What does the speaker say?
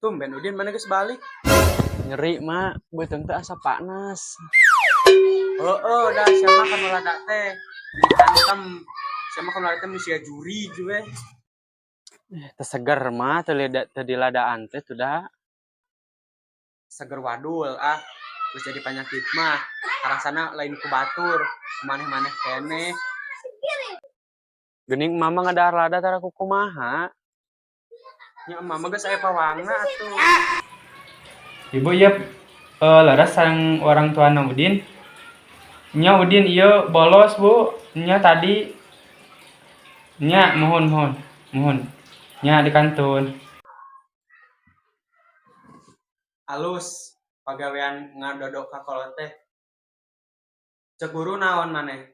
Tumben Udin mana geus balik. Nyeri mak, beuteung teh asa panas. Dah siapa kan lada teh diantem. Siapa kan lada teh misia juri juga. Teu seger mah teu diladaan teh tuh da. Seger wadul terus jadi penyakit mah rasana lain ku batur maneh-maneh keneh. Geuning mama ngadahar lada tara kumaha. Nya mama geus aya pawangna atuh. Ibu ieu leres sareng orang tuana Udin. Nya Udin ieu bolos Bu. Nya tadi nya mohon. Nya di kantun. Alus pagawean ngadodok ka kolot teh. Cek guru naon maneh?